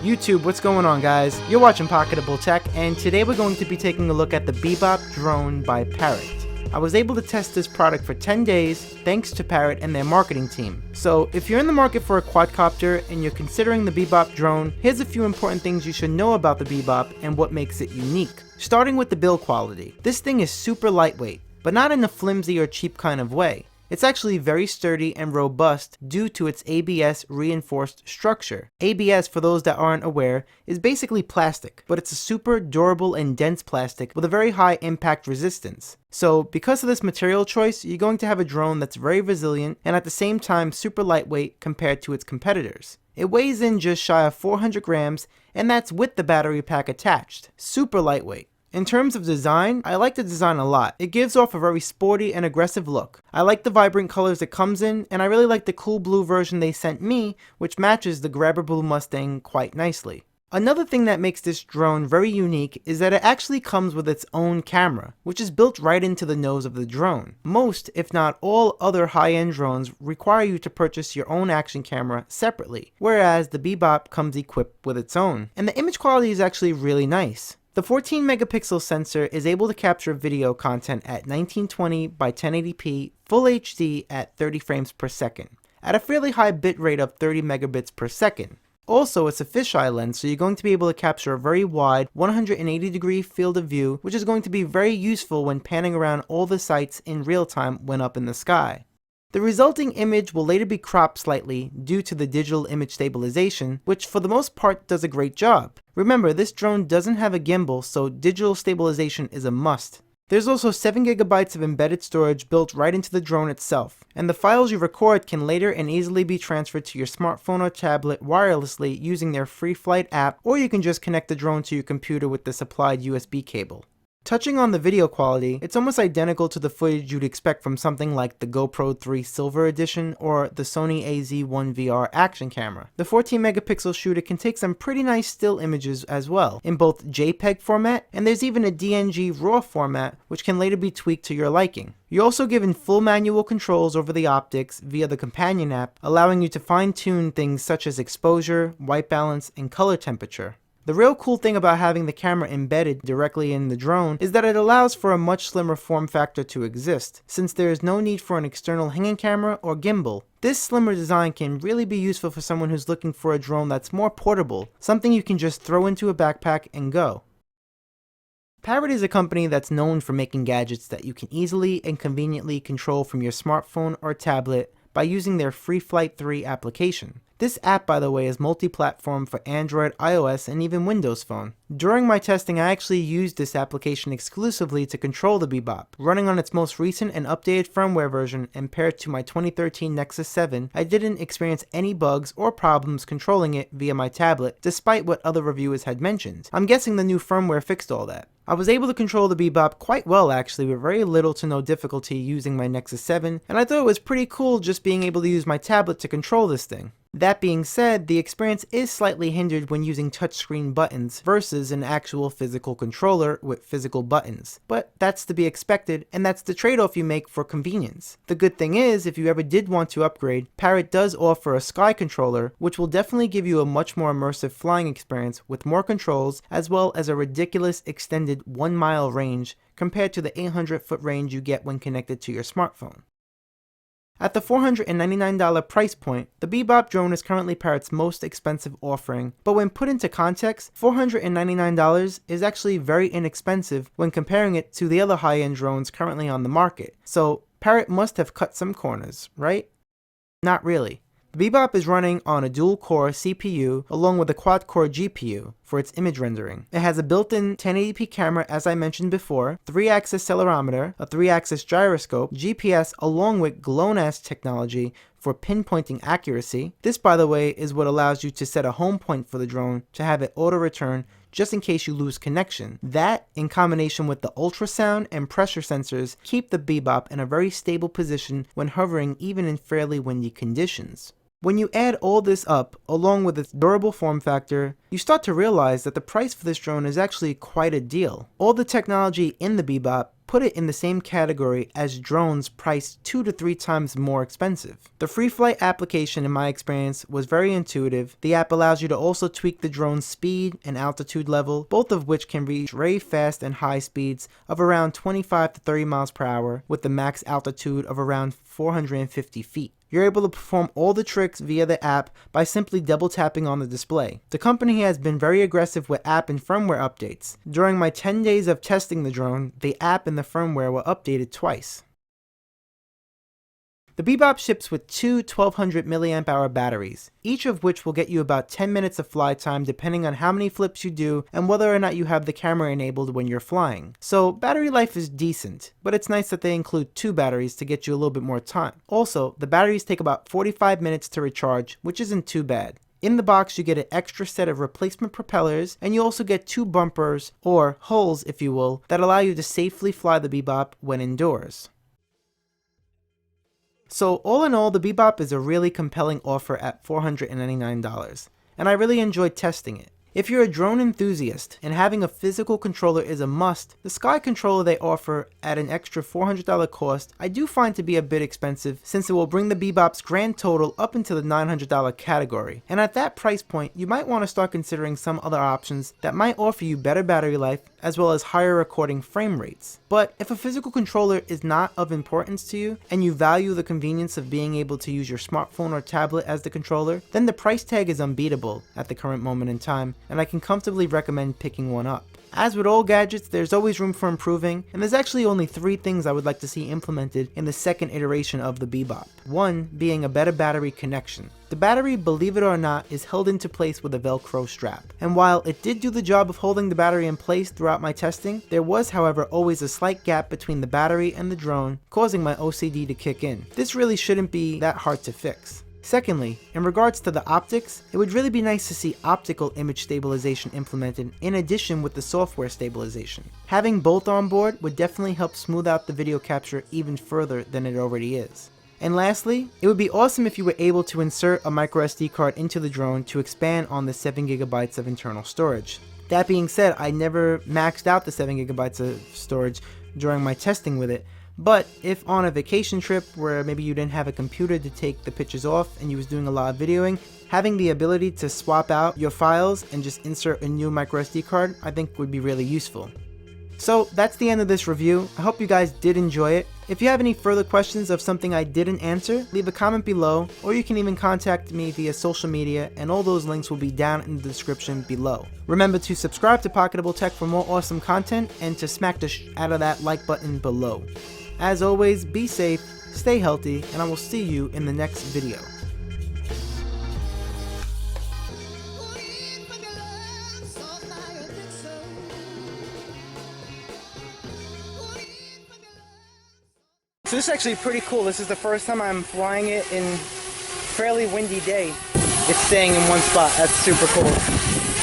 YouTube, what's going on, guys? You're watching Pocketable Tech, and today we're going to be taking a look at the Bebop drone by Parrot. I was able to test this product for 10 days thanks to Parrot and their marketing team. So if you're in the market for a quadcopter and you're considering the Bebop drone, here's a few important things you should know about the Bebop and what makes it unique. Starting with the build quality. This thing is super lightweight, but not in a flimsy or cheap kind of way. It's actually very sturdy and robust due to its ABS reinforced structure. ABS, for those that aren't aware, is basically plastic, but it's a super durable and dense plastic with a very high impact resistance. So because of this material choice, you're going to have a drone that's very resilient and at the same time super lightweight compared to its competitors. It weighs in just shy of 400 grams, and that's with the battery pack attached. Super lightweight. In terms of design, I like the design a lot. It gives off a very sporty and aggressive look. I like the vibrant colors it comes in, and I really like the cool blue version they sent me, which matches the Grabber Blue Mustang quite nicely. Another thing that makes this drone very unique is that it actually comes with its own camera, which is built right into the nose of the drone. Most, if not all, other high-end drones require you to purchase your own action camera separately, whereas the Bebop comes equipped with its own. And the image quality is actually really nice. The 14 megapixel sensor is able to capture video content at 1920 by 1080p Full HD at 30 frames per second, at a fairly high bit rate of 30 megabits per second. Also, it's a fisheye lens, so you're going to be able to capture a very wide 180-degree field of view, which is going to be very useful when panning around all the sights in real time when up in the sky. The resulting image will later be cropped slightly due to the digital image stabilization, which for the most part does a great job. Remember, this drone doesn't have a gimbal, so digital stabilization is a must. There's also 7 GB of embedded storage built right into the drone itself, and the files you record can later and easily be transferred to your smartphone or tablet wirelessly using their free flight app, or you can just connect the drone to your computer with the supplied USB cable. Touching on the video quality, it's almost identical to the footage you'd expect from something like the GoPro 3 Silver Edition or the Sony AZ-1 VR action camera. The 14 megapixel shooter can take some pretty nice still images as well, in both JPEG format, and there's even a DNG RAW format which can later be tweaked to your liking. You're also given full manual controls over the optics via the companion app, allowing you to fine-tune things such as exposure, white balance, and color temperature. The real cool thing about having the camera embedded directly in the drone is that it allows for a much slimmer form factor to exist, since there is no need for an external hanging camera or gimbal. This slimmer design can really be useful for someone who's looking for a drone that's more portable, something you can just throw into a backpack and go. Parrot is a company that's known for making gadgets that you can easily and conveniently control from your smartphone or tablet by using their Free Flight 3 application. This app, by the way, is multi-platform for Android, iOS, and even Windows Phone. During my testing, I actually used this application exclusively to control the Bebop. Running on its most recent and updated firmware version and paired to my 2013 Nexus 7, I didn't experience any bugs or problems controlling it via my tablet, despite what other reviewers had mentioned. I'm guessing the new firmware fixed all that. I was able to control the Bebop quite well actually, with very little to no difficulty using my Nexus 7, and I thought it was pretty cool just being able to use my tablet to control this thing. That being said, the experience is slightly hindered when using touchscreen buttons versus an actual physical controller with physical buttons. But that's to be expected, and that's the trade-off you make for convenience. The good thing is, if you ever did want to upgrade, Parrot does offer a Sky controller, which will definitely give you a much more immersive flying experience with more controls, as well as a ridiculous extended 1-mile range compared to the 800-foot range you get when connected to your smartphone. At the $499 price point, the Bebop drone is currently Parrot's most expensive offering, but when put into context, $499 is actually very inexpensive when comparing it to the other high-end drones currently on the market, so Parrot must have cut some corners, right? Not really. The Bebop is running on a dual-core CPU along with a quad-core GPU for its image rendering. It has a built-in 1080p camera as I mentioned before, 3-axis accelerometer, a 3-axis gyroscope, GPS along with GLONASS technology for pinpointing accuracy. This, by the way, is what allows you to set a home point for the drone to have it auto-return just in case you lose connection. That, in combination with the ultrasound and pressure sensors, keep the Bebop in a very stable position when hovering even in fairly windy conditions. When you add all this up, along with its durable form factor, you start to realize that the price for this drone is actually quite a deal. All the technology in the Bebop put it in the same category as drones priced 2 to 3 times more expensive. The free flight application in my experience was very intuitive. The app allows you to also tweak the drone's speed and altitude level, both of which can reach very fast and high speeds of around 25 to 30 miles per hour with the max altitude of around 450 feet. You're able to perform all the tricks via the app by simply double tapping on the display. The company has been very aggressive with app and firmware updates. During my 10 days of testing the drone, the app and the firmware were updated twice. The Bebop ships with two 1200 mAh batteries, each of which will get you about 10 minutes of fly time depending on how many flips you do and whether or not you have the camera enabled when you're flying. So battery life is decent, but it's nice that they include 2 batteries to get you a little bit more time. Also, the batteries take about 45 minutes to recharge, which isn't too bad. In the box, you get an extra set of replacement propellers, and you also get 2 bumpers, or hulls if you will, that allow you to safely fly the Bebop when indoors. So all in all, the Bebop is a really compelling offer at $499, and I really enjoyed testing it. If you're a drone enthusiast and having a physical controller is a must, the Sky controller they offer at an extra $400 cost I do find to be a bit expensive, since it will bring the Bebop's grand total up into the $900 category. And at that price point, you might want to start considering some other options that might offer you better battery life as well as higher recording frame rates. But if a physical controller is not of importance to you and you value the convenience of being able to use your smartphone or tablet as the controller, then the price tag is unbeatable at the current moment in time, and I can comfortably recommend picking one up. As with all gadgets, there's always room for improving, and there's actually only 3 things I would like to see implemented in the second iteration of the Bebop. One being a better battery connection. The battery, believe it or not, is held into place with a Velcro strap. And while it did do the job of holding the battery in place throughout my testing, there was however always a slight gap between the battery and the drone, causing my OCD to kick in. This really shouldn't be that hard to fix. Secondly, in regards to the optics, it would really be nice to see optical image stabilization implemented in addition with the software stabilization. Having both on board would definitely help smooth out the video capture even further than it already is. And lastly, it would be awesome if you were able to insert a microSD card into the drone to expand on the 7GB of internal storage. That being said, I never maxed out the 7GB of storage during my testing with it, but if on a vacation trip where maybe you didn't have a computer to take the pictures off and you was doing a lot of videoing, having the ability to swap out your files and just insert a new microSD card I think would be really useful. So that's the end of this review. I hope you guys did enjoy it. If you have any further questions of something I didn't answer, leave a comment below, or you can even contact me via social media, and all those links will be down in the description below. Remember to subscribe to Pocketable Tech for more awesome content, and to smack the out of that like button below. As always, be safe, stay healthy, and I will see you in the next video. So this is actually pretty cool. This is the first time I'm flying it in a fairly windy day. It's staying in one spot. That's super cool.